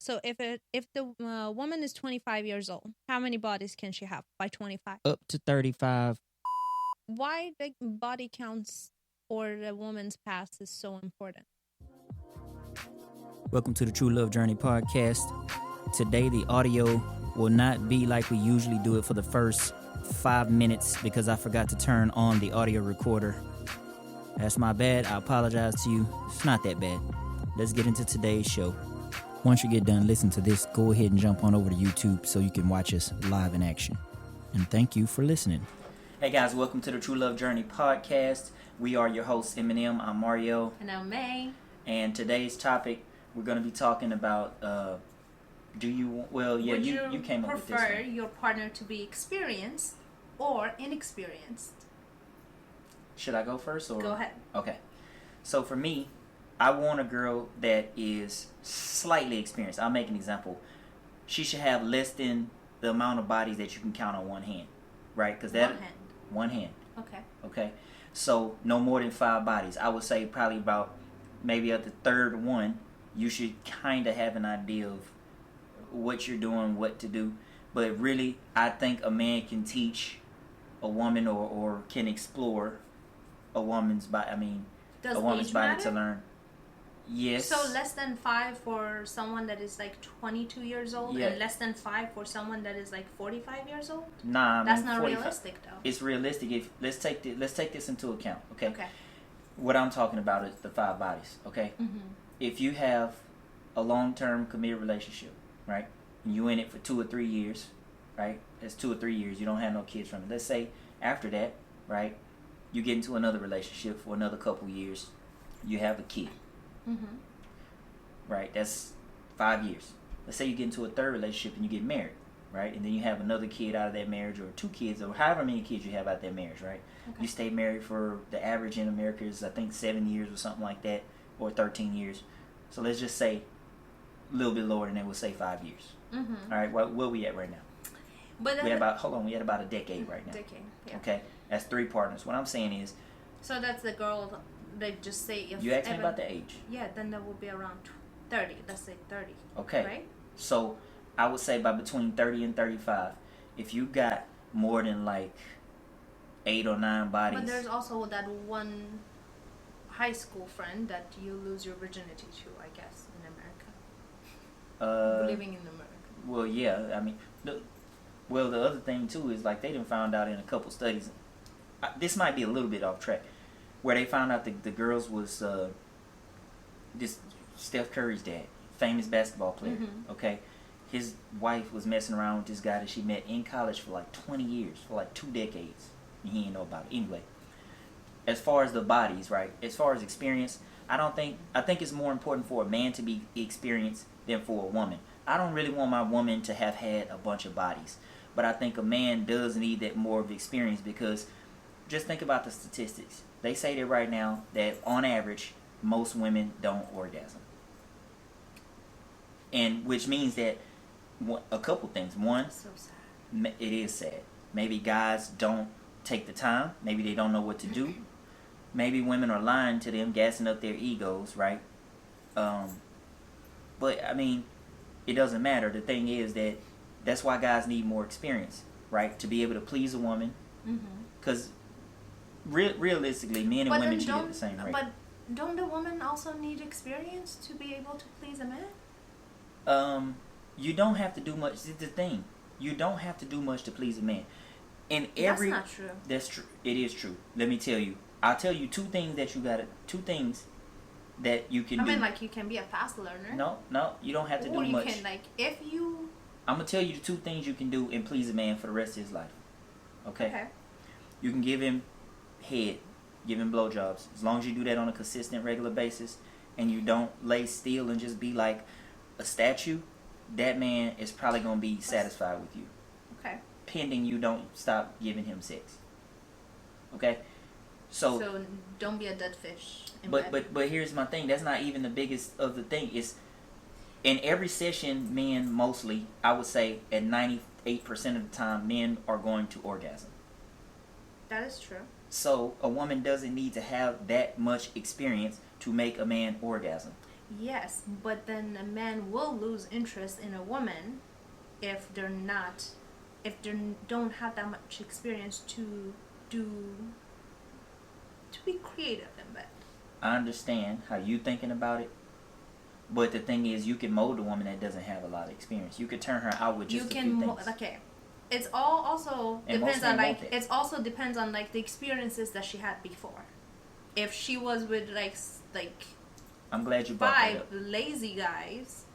So if the woman is 25 years old, how many bodies can she have by 25? Up to 35. Why the body counts for the woman's past is so important? Welcome to the True Love Journey podcast. Today, the audio will not be like we usually do it for the first 5 minutes because I forgot to turn on the audio recorder. That's my bad. I apologize to you. It's not that bad. Let's get into today's show. Once you get done listening to this, go ahead and jump on over to YouTube so you can watch us live in action. And thank you for listening. Hey guys, welcome to the True Love Journey podcast. We are your hosts, Eminem. I'm Mario. And I'm May. And today's topic, we're going to be talking about, Would you came up with this prefer one. your partner to be experienced or inexperienced? Should I go first? Or? Go ahead. Okay. So for me, I want a girl that is slightly experienced. I'll make an example. She should have less than the amount of bodies that you can count on one hand, right? Because that one hand. Okay. Okay. So no more than 5 bodies. I would say probably about maybe at the third one, you should kind of have an idea of what you're doing, what to do. But really, I think a man can teach a woman or can explore a woman's body. I mean, Does a woman's age body matter? to learn. Yes. So less than 5 for someone that is like 22 years old, Yeah. and less than 5 for someone that is like 45 years old. Nah, I That's mean, not 45 realistic, though. It's realistic. If let's take this into account. Okay. Okay. What I'm talking about is the 5 bodies. Okay. Mm-hmm. If you have a long-term committed relationship, right, and you in it for 2 or 3 years, right? That's 2 or 3 years. You don't have no kids from it. Let's say after that, right, you get into another relationship for another couple years. You have a kid. Mm-hmm. Right? That's 5 years. Let's say you get into a third relationship and you get married, right? And then you have another kid out of that marriage, or 2 kids, or however many kids you have out of that marriage, right? Okay. You stay married for, the average in America is, I think, 7 years or something like that, or 13 years. So let's just say a little bit lower than that, we'll say 5 years. Mm-hmm. All right, where we at right now? But We had about a decade right now. Decade. Yeah. Okay, that's 3 partners. What I'm saying is, So that's the girl. They just say if you asked me ever- about the age. Yeah, then that would be around 30. Let's say 30. Okay. Right. So I would say by between 30 and 35, if you got more than like 8 or 9 bodies. But there's also that one high school friend that you lose your virginity to, I guess, in America. Living in America. Well, yeah. I mean, the other thing too is like they done found out in a couple studies. This might be a little bit off track, where they found out the girls was this Steph Curry's dad, famous basketball player. Mm-hmm. Okay, his wife was messing around with this guy that she met in college for like 20 years, for like 2 decades, and he didn't know about it. Anyway, as far as the bodies, right? As far as experience, I think it's more important for a man to be experienced than for a woman. I don't really want my woman to have had a bunch of bodies, but I think a man does need that more of experience because just think about the statistics. They say that right now that on average, most women don't orgasm. And which means that a couple things. One, So sad. it is sad. Maybe guys don't take the time. Maybe they don't know what to do. Maybe women are lying to them, gassing up their egos, right? But I mean, it doesn't matter. The thing is that's why guys need more experience, right? To be able to please a woman. Because realistically, men and But women then cheat at the same rate. But don't the woman also need experience to be able to please a man? You don't have to do much. This is the thing. You don't have to do much to please a man. And That's not true. That's true. It is true. Let me tell you. I'll tell you 2 things that you can do. I mean, like, you can be a fast learner. No, you don't have to Or do you much. can, like, if you... I'm gonna tell you the 2 things you can do and please a man for the rest of his life. Okay. You can give him head, give him blowjobs. As long as you do that on a consistent, regular basis, and you don't lay still and just be like a statue, that man is probably gonna be satisfied with you. Okay. Pending you don't stop giving him sex. Okay. So don't be a dead fish. But here's my thing. That's not even the biggest of the thing. It's in every session, men mostly, I would say at 98% of the time, men are going to orgasm. That is true. So a woman doesn't need to have that much experience to make a man orgasm. Yes, but then a man will lose interest in a woman if they don't have that much experience do to be creative in bed. I understand how you thinking about it, but the thing is, you can mold a woman that doesn't have a lot of experience. You could turn her out with just a few things. Okay. It's all also And depends most on men like won't. it also depends on like the experiences that she had before. If she was with like I'm glad you brought that 5 up. lazy guys,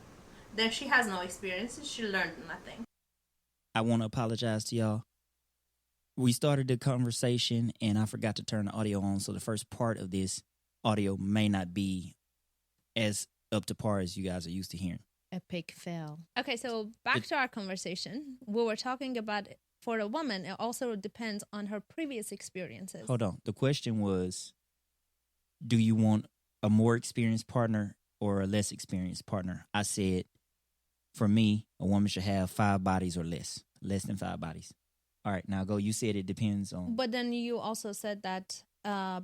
then she has no experience. She learned nothing. I want to apologize to y'all. We started the conversation and I forgot to turn the audio on, so the first part of this audio may not be as up to par as you guys are used to hearing. Epic fail. Okay, so back to our conversation. We were talking about for a woman, it also depends on her previous experiences. Hold on. The question was, do you want a more experienced partner or a less experienced partner? I said, for me, a woman should have 5 bodies or less than 5 bodies. All right, now go. You said it depends on. But then you also said that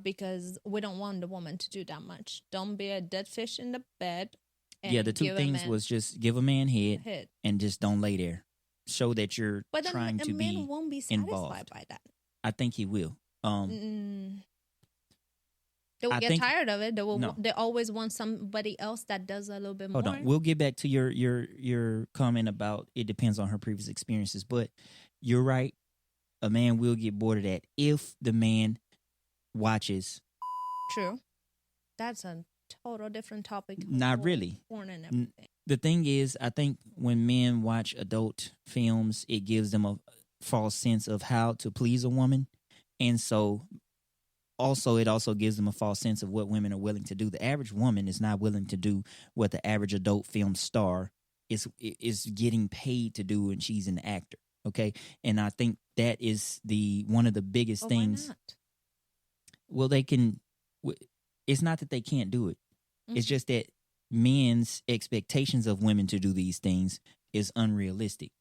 because we don't want the woman to do that much. Don't be a dead fish in the bed. Yeah, the 2 things was just give a man head and just don't lay there. Show that you're trying to be involved. But a man won't be satisfied by that. I think he will. They will get tired of it. They always want somebody else that does a little bit more. Hold on. We'll get back to your comment about it depends on her previous experiences. But you're right. A man will get bored of that if the man watches. True. That's a total different topic. Not really. Porn and everything. The thing is, I think when men watch adult films, it gives them a false sense of how to please a woman. And so it also gives them a false sense of what women are willing to do. The average woman is not willing to do what the average adult film star is getting paid to do, and she's an actor. Okay, and I think that is one of the biggest things. Why not? Well, they can. It's not that they can't do it. Mm-hmm. It's just that men's expectations of women to do these things is unrealistic.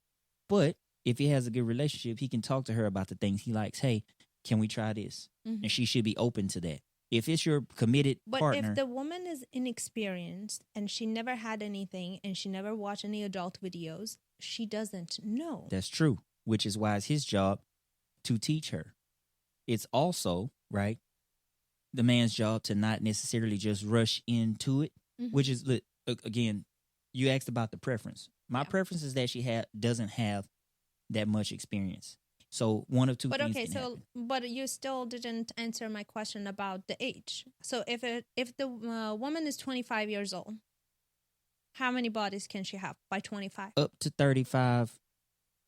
But if he has a good relationship, he can talk to her about the things he likes. Hey, can we try this? Mm-hmm. And she should be open to that. If it's your committed partner. But if the woman is inexperienced and she never had anything and she never watched any adult videos, she doesn't know. That's true, which is why it's his job to teach her. It's also, right, the man's job to not necessarily just rush into it, which is, again, you asked about the preference. My preference is that she doesn't have that much experience. So one of two things can happen. But you still didn't answer my question about the age. So if the woman is 25 years old, how many bodies can she have by 25? Up to 35,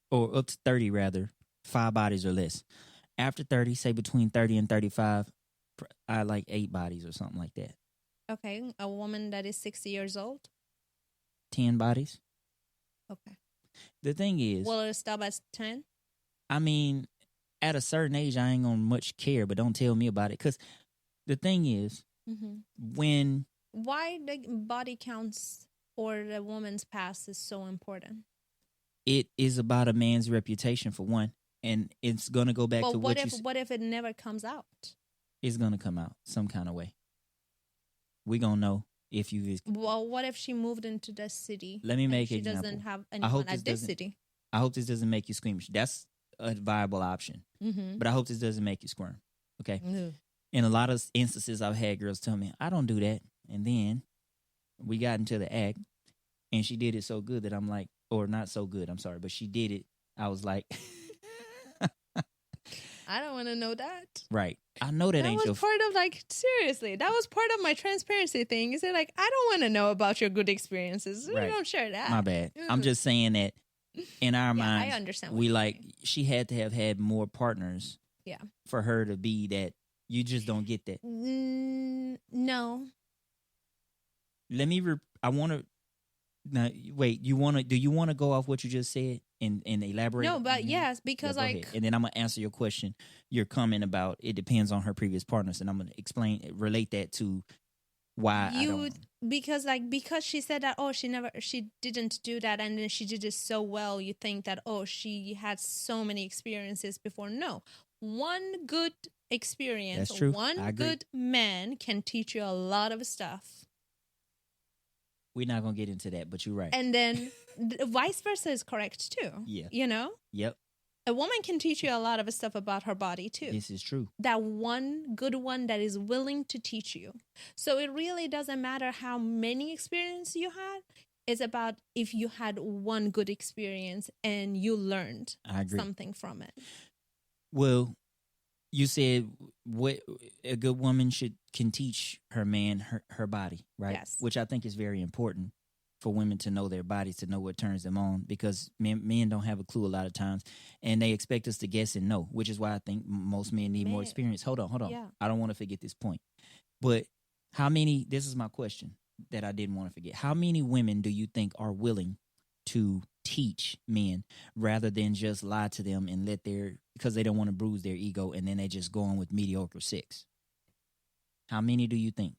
or up to 30 rather, 5 bodies or less. After 30, say between 30 and 35, I like 8 bodies or something like that. Okay, a woman that is 60 years old? 10 bodies. Okay. The thing is, will it stop at 10? I mean, at a certain age, I ain't gonna much care, but don't tell me about it. Because the thing is, why the body counts or the woman's past is so important? It is about a man's reputation, for one, and it's gonna go back to what you. What if it never comes out? It's gonna come out some kind of way. We gonna know if you. Well, what if she moved into this city? Let me make an example. She doesn't have anyone at this city. I hope this doesn't make you scream. That's a viable option. But I hope this doesn't make you squirm. Okay? In a lot of instances, I've had girls tell me, I don't do that. And then we got into the act, and she did it so good that I'm like, or not so good, I'm sorry, but she did it. I was like, I don't want to know that. Right. I know that ain't your... That was part of, like, seriously, that was part of my transparency thing. You say, like, I don't want to know about your good experiences. Right. You don't share that. My bad. I'm just saying that in our minds, I understand we like, she had to have had more partners for her to be that. You just don't get that. No. Let me, I want to, now, wait, do you want to go off what you just said and elaborate? No, but yes, because ahead. And then I'm going to answer your question, your comment about it depends on her previous partners. And I'm going to relate that to why because she said that, she didn't do that. And then she did it so well. You think that, she had so many experiences before. No, one good experience, one good man can teach you a lot of stuff. We're not gonna get into that, but you're right. And then vice versa is correct too. Yeah. You know? Yep. A woman can teach you a lot of stuff about her body too. This is true. That one good one that is willing to teach you. So it really doesn't matter how many experiences you had. It's about if you had one good experience and you learned something from it. Well, you said what a good woman can teach her man her body, right? Yes. Which I think is very important for women to know their bodies, to know what turns them on, because men don't have a clue a lot of times, and they expect us to guess and know, which is why I think most men need more experience. Hold on. Yeah. I don't want to forget this point. But this is my question that I didn't want to forget. How many women do you think are willing to teach men rather than just lie to them and because they don't want to bruise their ego, and then they just go on with mediocre sex? How many do you think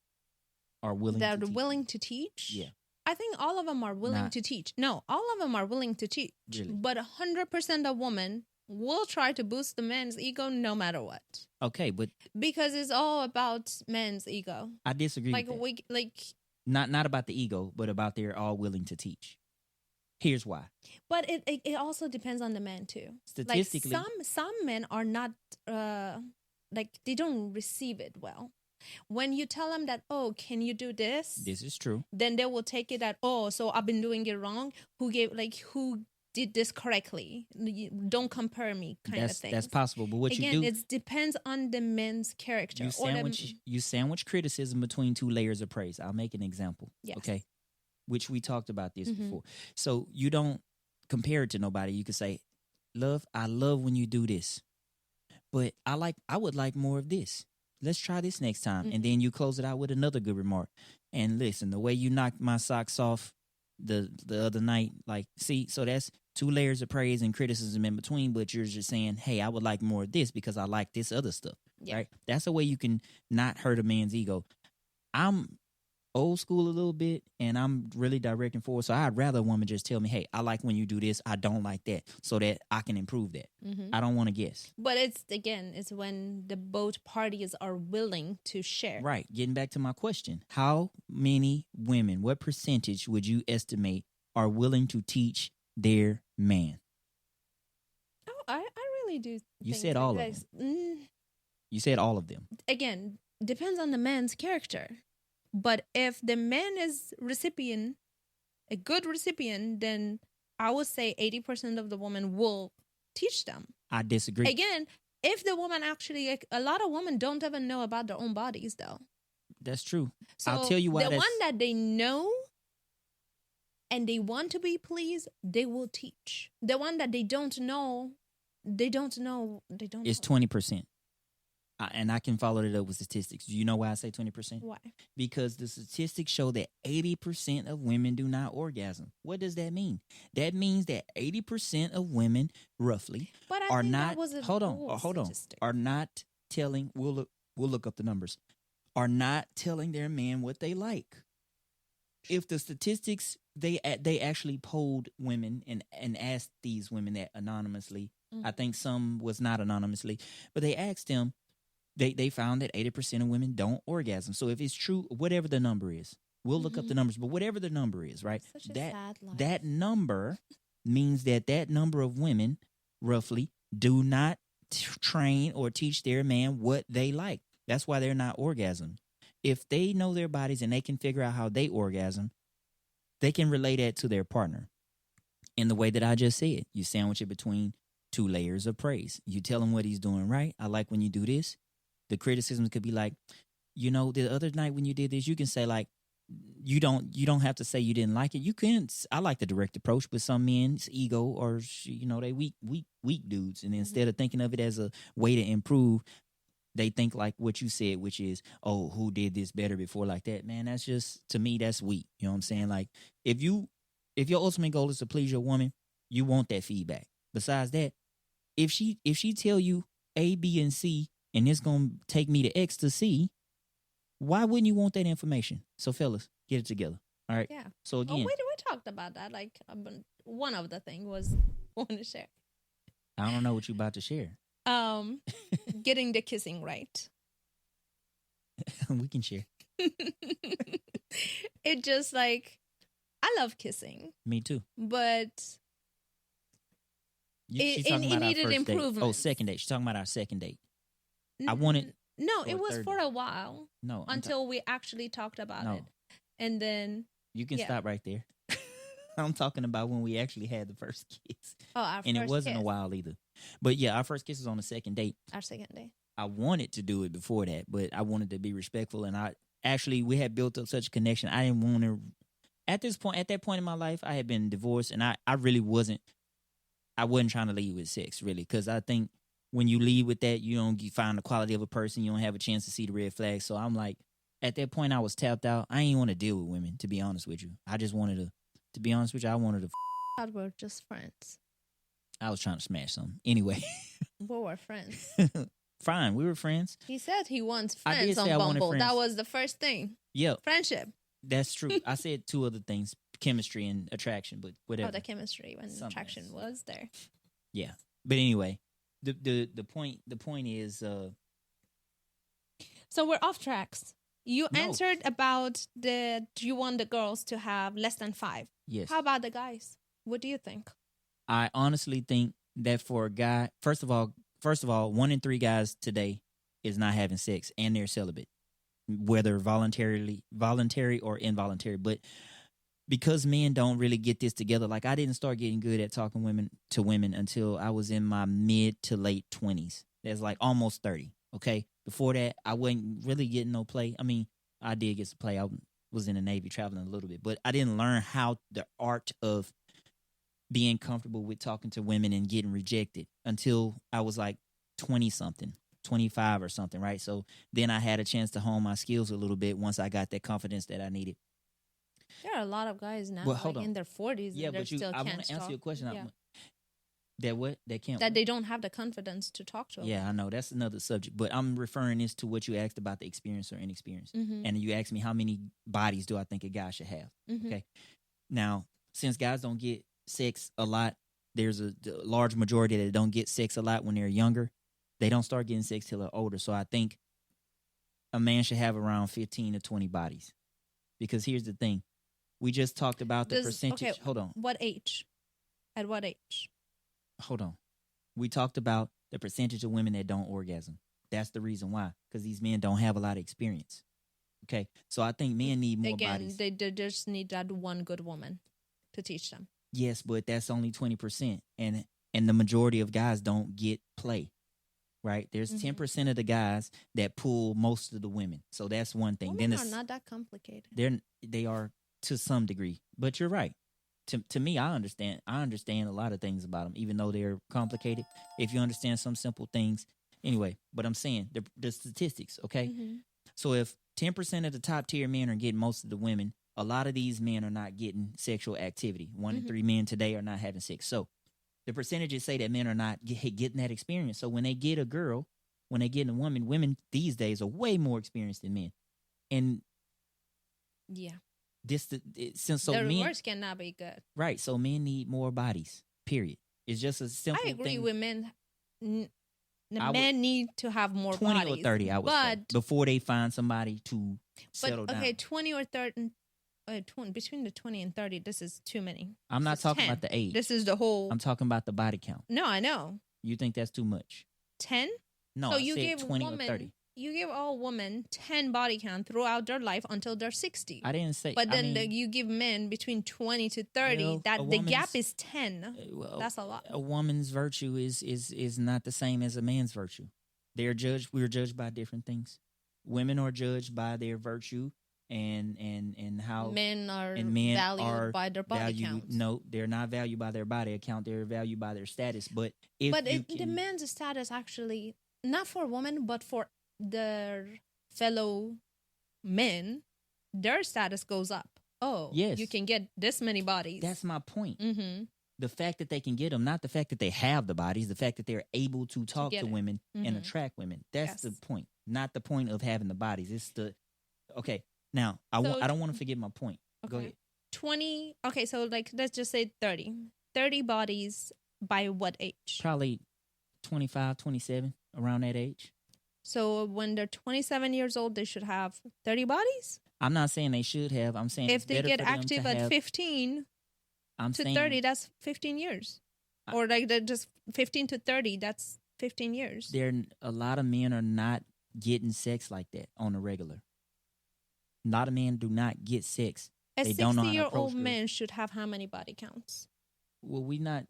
are willing that to teach? willing to teach? Yeah. I think all of them are willing to teach. No, all of them are willing to teach. Really? But 100% of women will try to boost the man's ego no matter what. Okay, but because it's all about men's ego. I disagree. With that. Not about the ego, but about they're all willing to teach. Here's why. But it also depends on the man too. Statistically, like some men are not they don't receive it well. When you tell them that, oh, can you do this? This is true. Then they will take it that, oh, so I've been doing it wrong. Who did this correctly? Don't compare me, kind of thing. That's possible. But what again, you do, it depends on the man's character. You sandwich criticism between two layers of praise. I'll make an example. Yes. Okay. Which we talked about this before. So you don't compare it to nobody. You can say, love, I love when you do this, but I would like more of this. Let's try this next time. And then you close it out with another good remark. And listen, the way you knocked my socks off the other night, so that's two layers of praise and criticism in between, but you're just saying, hey, I would like more of this because I like this other stuff. Yeah. Right? That's a way you can not hurt a man's ego. I'm old school a little bit, and I'm really directing forward. So I'd rather a woman just tell me, hey, I like when you do this, I don't like that, so that I can improve that. I don't want to guess. But it's when the both parties are willing to share. Right. Getting back to my question, how many women, what percentage would you estimate are willing to teach their man? Oh, I really do. You said all of them. You said all of them. Again, depends on the man's character. But if the man is a good recipient, then I would say 80% of the women will teach them. I disagree. Again, if the woman actually, a lot of women don't even know about their own bodies, though. That's true. So I'll tell you why. The one that they know and they want to be pleased, they will teach. The one that they don't know, It's 20%. And I can follow it up with statistics. Do you know why I say 20%? Why? Because the statistics show that 80% of women do not orgasm. What does that mean? That means that 80% of women, roughly, are not. Hold on. Are not telling. We'll look up the numbers. Are not telling their man what they like. If the statistics, they actually polled women and asked these women that anonymously. I think some was not anonymously, but they asked them. They found that 80% of women don't orgasm. So if it's true, whatever the number is, we'll look up the numbers, but whatever the number is, right? Such a sad life. That number means that number of women, roughly, do not train or teach their man what they like. That's why they're not orgasming. If they know their bodies and they can figure out how they orgasm, they can relay that to their partner. In the way that I just said, you sandwich it between two layers of praise. You tell him what he's doing right. I like when you do this. The criticisms could be like, the other night when you did this, you can say like, you don't have to say you didn't like it. You can. I like the direct approach, but some men's ego or they weak dudes, and instead of thinking of it as a way to improve, they think like what you said, which is, oh, who did this better before, like that. Man, that's just, to me, that's weak. You know what I'm saying? Like if your ultimate goal is to please your woman, you want that feedback. Besides that, if she tell you A, B, and C, and it's going to take me to X to C, why wouldn't you want that information? So, fellas, get it together. All right? Yeah. So, again. we talked about that. Like, one of the things was want to share. I don't know what you're about to share. Getting the kissing right. We can share. It just like, I love kissing, Me too. but She's it talking about our needed first date. Oh, improvements. second date. She's talking about our second date. I wanted. No, for it a was third for date. a while No. until we actually talked about No. it, and then You can yeah. stop right there. I'm talking about when we actually had the first kiss. our And first it wasn't kiss, a while either. But yeah, our first kiss was on the second date. our second day. I wanted to do it before that, but I wanted to be respectful. And we had built up such a connection. I didn't want to, at that point in my life, I had been divorced and I really wasn't trying to leave with sex, really. Because I think when you leave with that, you don't find the quality of a person. You don't have a chance to see the red flags. So I'm like, at that point, I was tapped out. I didn't want to deal with women, to be honest with you. I just wanted to be honest with you, I wanted to. God, we're just friends. I was trying to smash something. Anyway. We were friends. Fine, we were friends. He said he wants I did friends on say I wanted Bumble. friends. That was the first thing. Yeah, Friendship. that's true. I said two other things, chemistry and attraction, but whatever. Oh, the chemistry when Some attraction mess. was there. Yeah. But anyway, the point is So we're off tracks. You No. answered about do you want the girls to have less than 5? yes. How about the guys? What do you think? I honestly think that for a guy, first of all, 1 in 3 guys today is not having sex and they're celibate, whether voluntary or involuntary. But because men don't really get this together, like I didn't start getting good at talking to women until I was in my mid to late 20s. That's like almost 30. Okay. Before that, I wasn't really getting no play. I mean, I did get some play. I was in the Navy traveling a little bit, but I didn't learn how the art of being comfortable with talking to women and getting rejected until I was like 20 something, 25 or something, right? So then I had a chance to hone my skills a little bit once I got that confidence that I needed. There are a lot of guys now Well, hold on. in their 40s Yeah, and they but still I can't want to answer talk. your question. Yeah. That can't. That they don't have the confidence to talk to. Yeah, I know. That's another subject. But I'm referring this to what you asked about the experience or inexperience. Mm-hmm. And you asked me how many bodies do I think a guy should have. Mm-hmm. Okay. Now, since guys don't get sex a lot, there's a large majority that don't get sex a lot when they're younger. They don't start getting sex till they're older. So I think a man should have around 15 to 20 bodies. Because here's the thing. We just talked about the percentage. Okay, Hold on. What age? At what age? Hold on. We talked about the percentage of women that don't orgasm. That's the reason why. Because these men don't have a lot of experience. Okay. So I think men need more bodies. They just need that one good woman to teach them. Yes, but that's only 20%. And the majority of guys don't get play. Right? There's 10% of the guys that pull most of the women. So that's one thing. Women then are not that complicated. They are to some degree. But you're right. To me, I understand a lot of things about them, even though they're complicated. If you understand some simple things. Anyway, but I'm saying the statistics, okay? Mm-hmm. So if 10% of the top tier men are getting most of the women, a lot of these men are not getting sexual activity. 1 in 3 men today are not having sex. So the percentages say that men are not getting that experience. So when they get a girl, when they get a woman, women these days are way more experienced than men. And yeah. Their reverse cannot be good. Right. So men need more bodies, period. It's just a simple thing. I agree with men. Men need to have more 20 bodies. or 30, I would say, before they find somebody to settle down. Okay, 20 or 30, between the 20 and 30, this is too many. I'm not talking 10. about the age. This is the whole. I'm talking about the body count. No, I know. You think that's too much? 10? No, so I you said give 20 woman, or 30. You give all women 10 body count throughout their life until they're 60. I didn't say. But then you give men between 20 to 30. Well, that the gap is 10. That's a lot. A woman's virtue is not the same as a man's virtue. We're judged by different things. Women are judged by their virtue and how men are valued by their body count. No, they're not valued by their body count. They're valued by their status. But the man's status actually, not for women, but for their fellow men, their status goes up. Oh, yes. You can get this many bodies. That's my point. Mm-hmm. The fact that they can get them, not the fact that they have the bodies, the fact that they're able to talk to women and attract women. That's the point. Not the point of having the bodies. It's okay. Now, I don't want to forget my point. Okay. Go ahead. 20. Okay, so let's just say 30. 30 bodies by what age? Probably 25, 27, around that age. So when they're 27 years old, they should have 30 bodies? I'm not saying they should have. I'm saying If it's they better get for them active to at have. 15 I'm to saying 30, that's 15 years. Or like just 15 to 30, that's 15 years. a lot of men are not getting sex like that on a regular. A lot of men do not get sex. A They don't know how to 60-year-old approach girls. man should have how many body counts? Well, we not.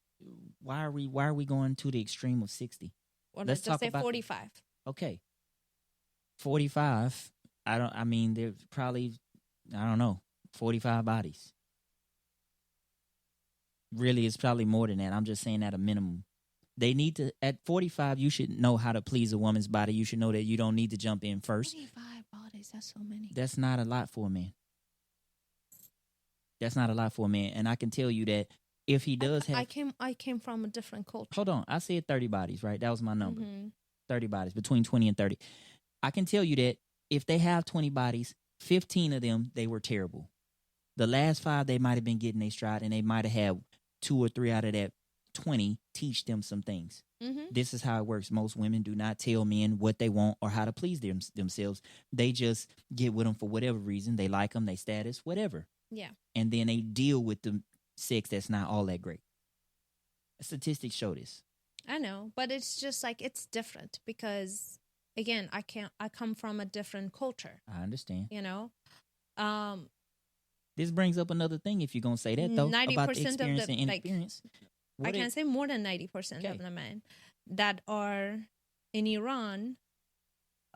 Why are we going to the extreme of 60? Or Let's let's talk just say about 45. Okay. 45. I mean, there's probably, I don't know, 45 bodies. Really, it's probably more than that. I'm just saying at a minimum. They need to, at 45, you should know how to please a woman's body. You should know that you don't need to jump in first. 45 bodies, that's so many. That's not a lot for a man. That's not a lot for a man. And I can tell you that if he does have. I came from a different culture. Hold on. I said 30 bodies, right? That was my number. Mm-hmm. 30 bodies, between 20 and 30. I can tell you that if they have 20 bodies, 15 of them, they were terrible. The last 5, they might have been getting their stride, and they might have had 2 or 3 out of that 20 teach them some things. Mm-hmm. This is how it works. Most women do not tell men what they want or how to please themselves. They just get with them for whatever reason. They like them, they status, whatever. Yeah. And then they deal with the sex that's not all that great. Statistics show this. I know, but it's just like it's different because again, I come from a different culture. I understand. You know? This brings up another thing if you're going to say that, though, about the 90% experience of the, and inexperience. I can say more than 90% of the men that are in Iran,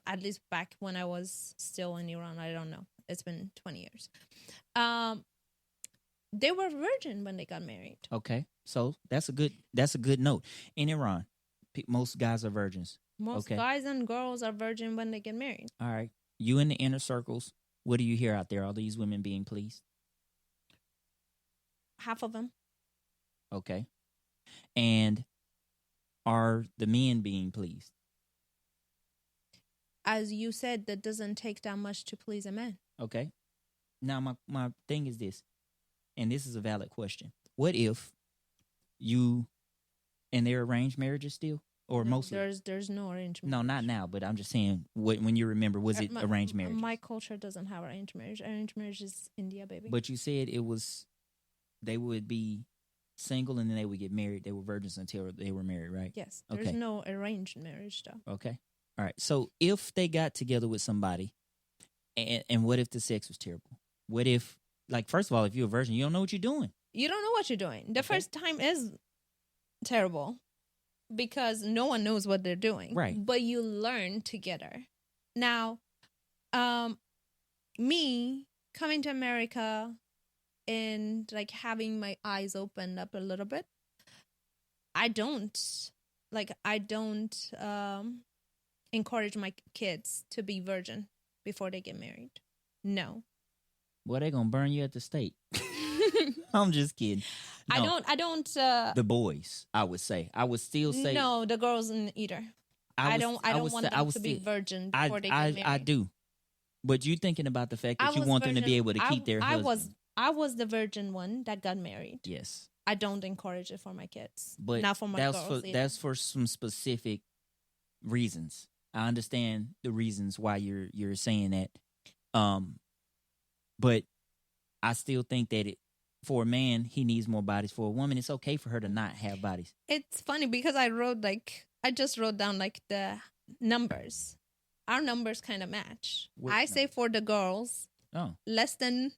at least back when I was still in Iran, I don't know. It's been 20 years. They were virgin when they got married. Okay. So that's a good note. In Iran, most guys are virgins. Most guys and girls are virgin when they get married. All right. You in the inner circles, what do you hear out there? Are these women being pleased? Half of them. Okay. And are the men being pleased? As you said, that doesn't take that much to please a man. Okay. Now, my thing is this, and this is a valid question. What if you, and they're arranged marriages still? Or mostly? There's no arranged marriage. No, not now, but I'm just saying, when you remember, was it arranged marriage? My culture doesn't have arranged marriage. Arranged marriage is India, baby. But you said they would be single and then they would get married. They were virgins until they were married, right? Yes. There's no arranged marriage, though. Okay. All right. So if they got together with somebody, and what if the sex was terrible? What if, like, first of all, if you're a virgin, you don't know what you're doing. You don't know what you're doing. The first time is terrible because no one knows what they're doing. Right. But you learn together. Now, me coming to America and like having my eyes opened up a little bit, I don't encourage my kids to be virgin before they get married. No. Well, they're going to burn you at the stake. I'm just kidding. No, I don't. The boys, I would say. I would still say. No, the girls either. I don't want them to be virgin before they get married. I do. But you thinking about the fact that you want them to be able to keep their husband. I was the virgin one that got married. Yes. I don't encourage it for my kids. But not for my girls. That's for some specific reasons. I understand the reasons why you're saying that. But I still think that for a man, he needs more bodies. For a woman, it's okay for her to not have bodies. It's funny because I just wrote down like the numbers. Our numbers kind of match. I say for the girls, less than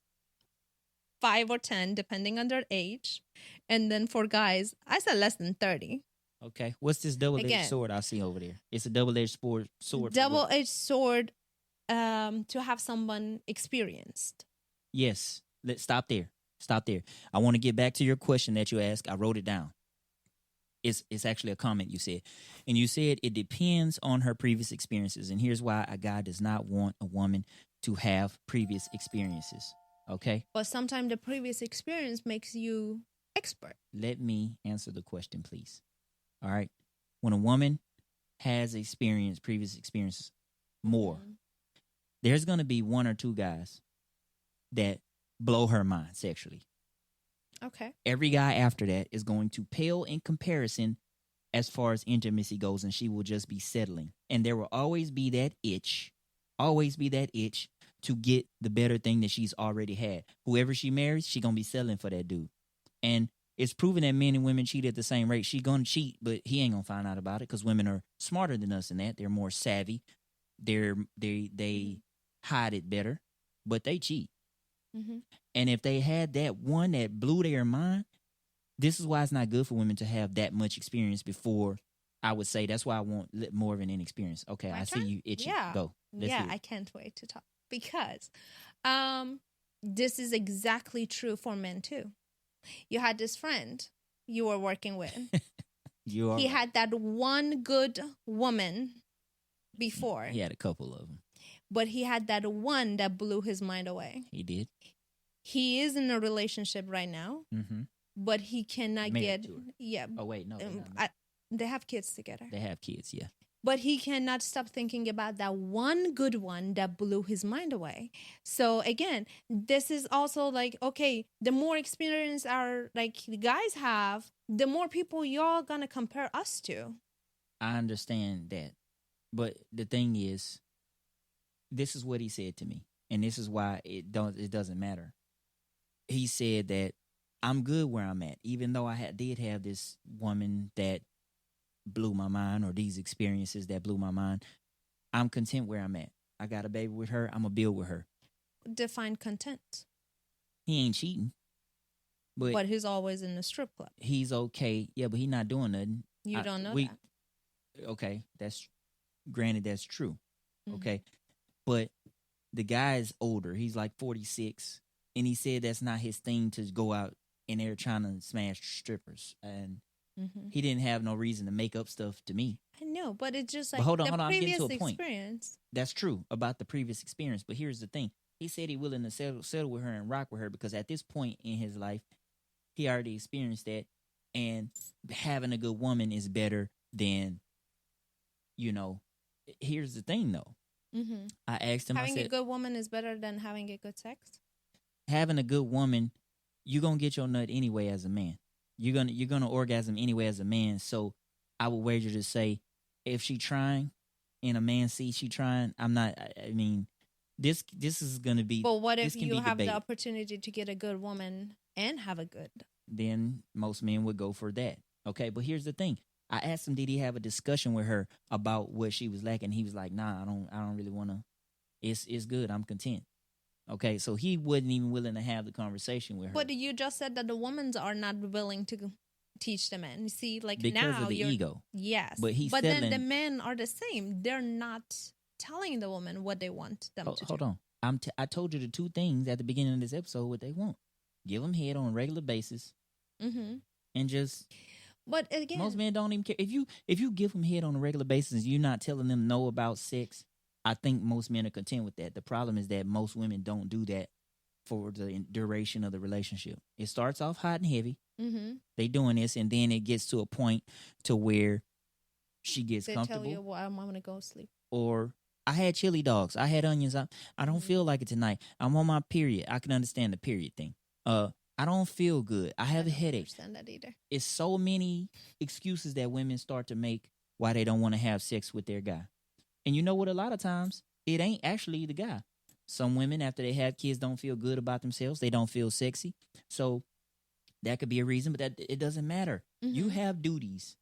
5 or 10, depending on their age. And then for guys, I said less than 30. Okay. What's this double-edged sword I see over there? It's a double-edged sword. Double-edged sword to have someone experienced. Yes. Let's stop there. I want to get back to your question that you asked. I wrote it down. It's actually a comment you said. And you said it depends on her previous experiences. And here's why a guy does not want a woman to have previous experiences. Okay? But sometimes the previous experience makes you expert. Let me answer the question, please. All right? When a woman has previous experiences more, there's going to be 1 or 2 guys that blow her mind sexually. Okay. Every guy after that is going to pale in comparison as far as intimacy goes, and she will just be settling. And there will always be that itch to get the better thing that she's already had. Whoever she marries, she gonna be selling for that dude. And it's proven that men and women cheat at the same rate. She gonna cheat, but he ain't gonna find out about it because women are smarter than us in that. They're more savvy. They hide it better, but they cheat. Mm-hmm. And if they had that one that blew their mind, this is why it's not good for women to have that much experience before. I would say that's why I want more of an inexperience. Okay, My I see turn? you itching. Yeah. Go. Let's hear it. I can't wait to talk because this is exactly true for men too. You had this friend you were working with. He had that one good woman before. He had a couple of them. But he had that one that blew his mind away. He did. He is in a relationship right now, but he cannot Married get. to her. Yeah. Oh wait, no. They have kids together. They have kids, yeah. But he cannot stop thinking about that one good one that blew his mind away. So again, this is also like, okay, the more experience our like the guys have, the more people y'all gonna compare us to. I understand that. But the thing is, this is what he said to me. And this is why it doesn't matter. He said that I'm good where I'm at, even though I did have this woman that blew my mind, or these experiences that blew my mind. I'm content where I'm at. I got a baby with her. I'm gonna build with her. Define content. He ain't cheating, but he's always in the strip club. He's okay. Yeah, but he's not doing nothing. You don't know that. Okay, that's granted. That's true. Mm-hmm. Okay, but the guy is older. He's like 46, and he said that's not his thing to go out in there trying to smash strippers, and he didn't have no reason to make up stuff to me. I know, but it's just like hold on, the I'm getting to a point. Experience. That's true about the previous experience, but here's the thing. He said he's willing to settle with her and rock with her because at this point in his life, he already experienced that, and having a good woman is better than, here's the thing, though. Mm-hmm. I asked him, a good woman is better than having a good sex? Having a good woman, you're going to get your nut anyway as a man. You're gonna orgasm anyway as a man. So I would wager to say, if she trying and a man sees she trying, this is gonna be. But what if you have the opportunity to get a good woman and have a good? Then most men would go for that. Okay, but here's the thing. I asked him, did he have a discussion with her about what she was lacking? He was like, nah, I don't really want to. It's good. I'm content. Okay, so he wasn't even willing to have the conversation with her. But you just said that the women are not willing to teach the men. You see, like because now of the ego. Yes, but then the men are the same. They're not telling the woman what they want them to do. Hold on, I told you the two things at the beginning of this episode. What they want: give them head on a regular basis, and just. But again, most men don't even care if you give them head on a regular basis. You're not telling them no about sex. I think most men are content with that. The problem is that most women don't do that for the duration of the relationship. It starts off hot and heavy. Mm-hmm. They doing this, and then it gets to a point to where she gets comfortable. They tell you, well, I'm going to go sleep. Or, I had chili dogs. I had onions. I don't feel like it tonight. I'm on my period. I can understand the period thing. I don't feel good. I have a headache. I don't understand that either. It's so many excuses that women start to make why they don't want to have sex with their guy. And you know what? A lot of times, it ain't actually the guy. Some women, after they have kids, don't feel good about themselves. They don't feel sexy. So that could be a reason, but that it doesn't matter. Mm-hmm. You have duties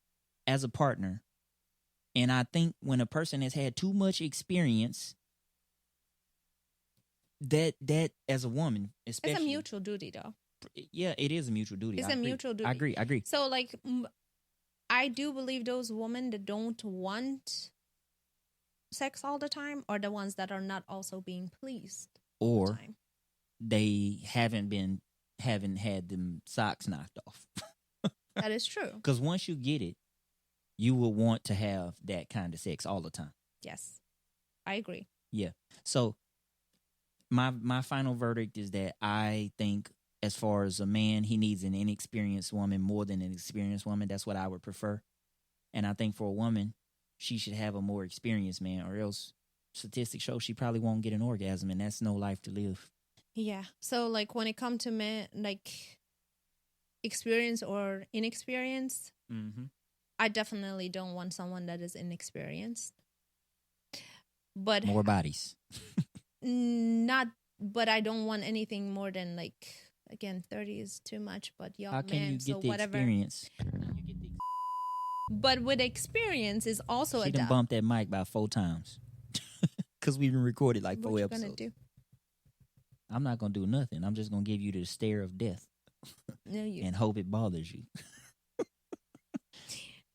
as a partner. And I think when a person has had too much experience, that as a woman, especially. It's a mutual duty, though. Yeah, it is a mutual duty. It's a mutual duty. I agree. So, like, I do believe those women that don't want sex all the time are the ones that are not also being pleased all the time. They haven't had them socks knocked off. That is true. Because once you get it, you will want to have that kind of sex all the time. Yes, I agree. Yeah. So my final verdict is that I think, as far as a man, he needs an inexperienced woman more than an experienced woman. That's what I would prefer. And I think for a woman, she should have a more experienced man, or else statistics show she probably won't get an orgasm, and that's no life to live. Yeah. So, like, when it comes to men, like, experience or inexperienced, I definitely don't want someone that is inexperienced. But more bodies. Not, but I don't want anything more than like, again, 30 is too much, but y'all How can men, you so get the whatever. experience? But with experience is also She a done dub. bumped that mic about 4 times. Because we been recorded like 4 what you episodes. gonna do? I'm not going to do nothing. I'm just going to give you the stare of death. No, you. And hope it bothers you.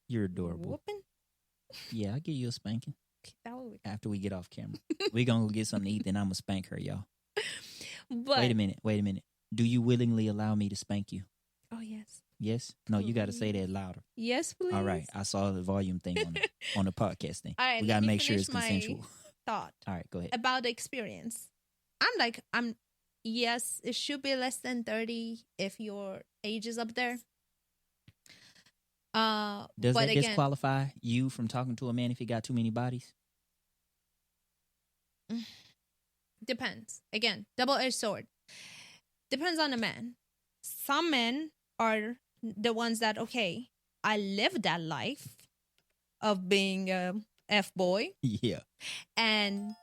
You're adorable. Whooping? Yeah, I'll give you a spanking That would be. after we get off camera. We're going to go get something to eat, then I'm going to spank her, y'all. But Wait a minute. Do you willingly allow me to spank you? oh yes. Yes? No, you got to say that louder. Yes, please. All right. I saw the volume thing on the podcast thing. All right, we let got to me make sure it's finish my consensual. Thought All right, go ahead. about the experience. Yes, it should be less than 30 if your age is up there. Does but that again, disqualify you from talking to a man if he got too many bodies? depends. Again, double-edged sword. Depends on the man. Some men are the ones that, okay, I lived that life of being a F-boy. Yeah. And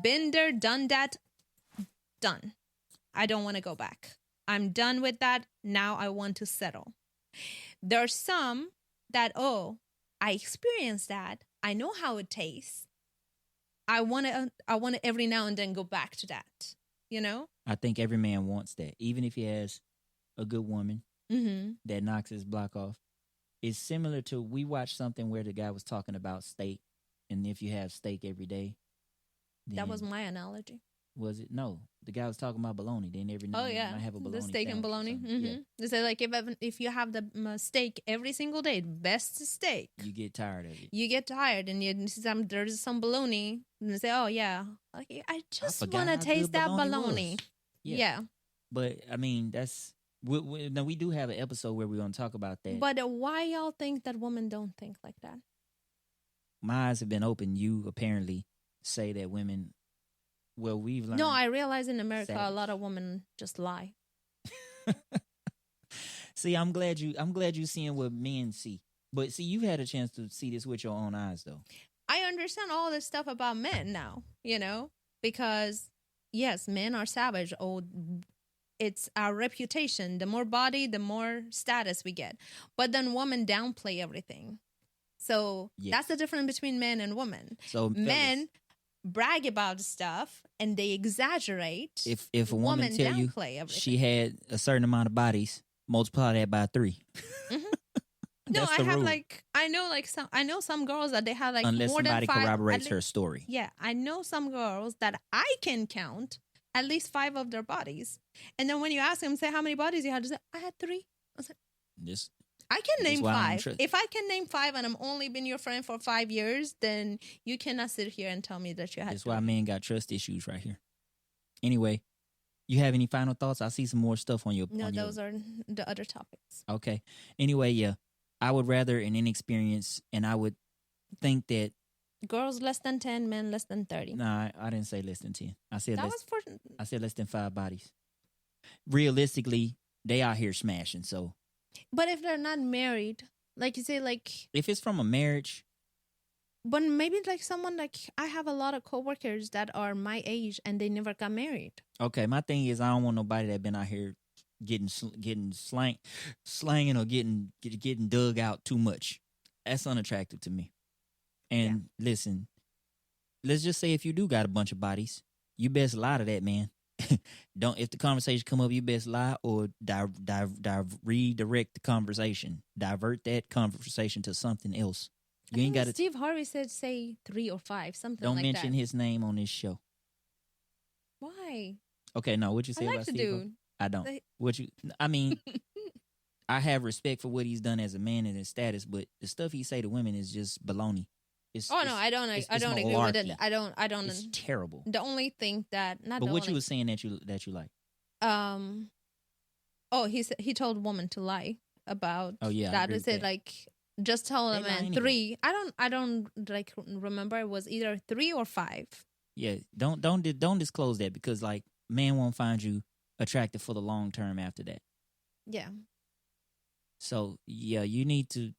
been there, done that, done. I don't want to go back. I'm done with that. Now I want to settle. There's some that, oh, I experienced that. I know how it tastes. I want to every now and then go back to that, you know? I think every man wants that. Even if he has a good woman that knocks his block off. It's similar to, we watched something where the guy was talking about steak. And if you have steak every day. That was my analogy. Was it? No. The guy was talking about bologna. Then every now and then I have a bologna the steak and bologna. Yeah. They say like if you have the steak every single day, best steak. You get tired of it. You get tired, and there's some bologna, and they say, "Oh yeah, like, I just want to taste that bologna." Yeah. But I mean, that's now we do have an episode where we're gonna talk about that. But why y'all think that women don't think like that? My eyes have been open. You apparently say that women. Well, we've learned. No, I realize in America a lot of women just lie. See, I'm glad you seeing what men see. But see, you've had a chance to see this with your own eyes, though. I understand all this stuff about men now, you know, because yes, men are savage. Oh, it's our reputation. The more body, the more status we get. But then women downplay everything. So that's the difference between men and women. So men brag about stuff and they exaggerate. If a woman tell you she had a certain amount of bodies, multiply that by 3. No, I know some girls that they have like unless more somebody than 5, corroborates her story. Yeah, I know some girls that I can count at least 5 of their bodies, and then when you ask them, say how many bodies you had, they say I had 3. I was like, I can name 5. If I can name 5 and I'm only been your friend for 5 years, then you cannot sit here and tell me that you had. That's why men got trust issues right here. Anyway, you have any final thoughts? I see some more stuff on your. No, those are the other topics. Okay. Anyway, yeah, I would rather an inexperienced, and I would think that girls less than 10, men less than 30. Nah, I didn't say less than 10. I said I said less than 5 bodies. Realistically, they out here smashing. So. But if they're not married, like you say, like if it's from a marriage, but maybe like someone like I have a lot of coworkers that are my age and they never got married. Okay, my thing is I don't want nobody that been out here getting slanging or getting dug out too much. That's unattractive to me. And listen, let's just say if you do got a bunch of bodies, you best lie to that man. Don't, if the conversation come up, you best lie or redirect the conversation. Divert that conversation to something else. You ain't got to. Steve Harvey said say 3 or 5, something like that. Don't like mention his name on this show. Why? Okay, no, what you say I like about the Steve? dude. I don't. I mean, I have respect for what he's done as a man and his status, but the stuff he say to women is just baloney. I don't agree with it. I don't. It's terrible. The only thing that But what you were saying that you like. He told woman to lie about. Oh yeah, that is it. Like just tell a man 3. I don't like remember it was either 3 or 5. Yeah, don't disclose that because like man won't find you attractive for the long term after that. Yeah. So yeah, you need to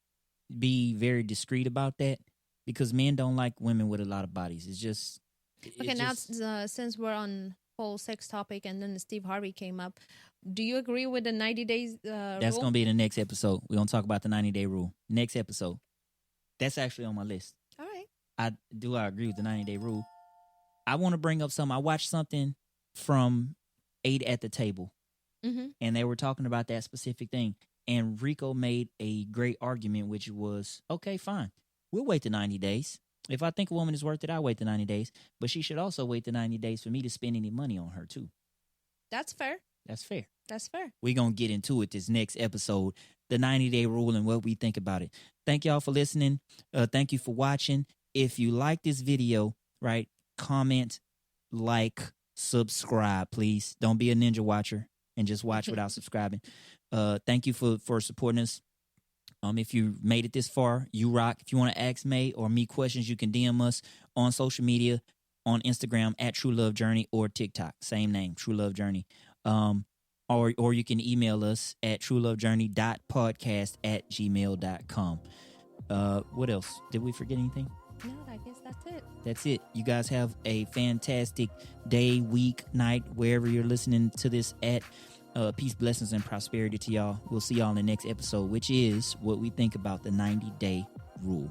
be very discreet about that. Because men don't like women with a lot of bodies. It's just Okay, now since we're on whole sex topic and then Steve Harvey came up, do you agree with the 90 days That's rule? going to be the next episode. We're going to talk about the 90-day rule. Next episode. That's actually on my list. All right. I agree with the 90-day rule. I want to bring up something. I watched something from 8 at the Table, and they were talking about that specific thing. And Rico made a great argument, which was, okay, fine. We'll wait the 90 days. If I think a woman is worth it, I'll wait the 90 days. But she should also wait the 90 days for me to spend any money on her, too. That's fair. That's fair. That's fair. We're going to get into it this next episode, the 90-day rule and what we think about it. Thank y'all for listening. Thank you for watching. If you like this video, right, comment, like, subscribe, please. Don't be a ninja watcher and just watch without subscribing. Thank you for supporting us. If you made it this far, you rock. If you want to ask May or me questions, you can DM us on social media, on Instagram at True Love Journey or TikTok. Same name, True Love Journey. Or you can email us at truelovejourney.podcast@gmail.com. What else? Did we forget anything? No, I guess that's it. That's it. You guys have a fantastic day, week, night, wherever you're listening to this at. Peace, blessings, and prosperity to y'all. We'll see y'all in the next episode, which is what we think about the 90-day rule.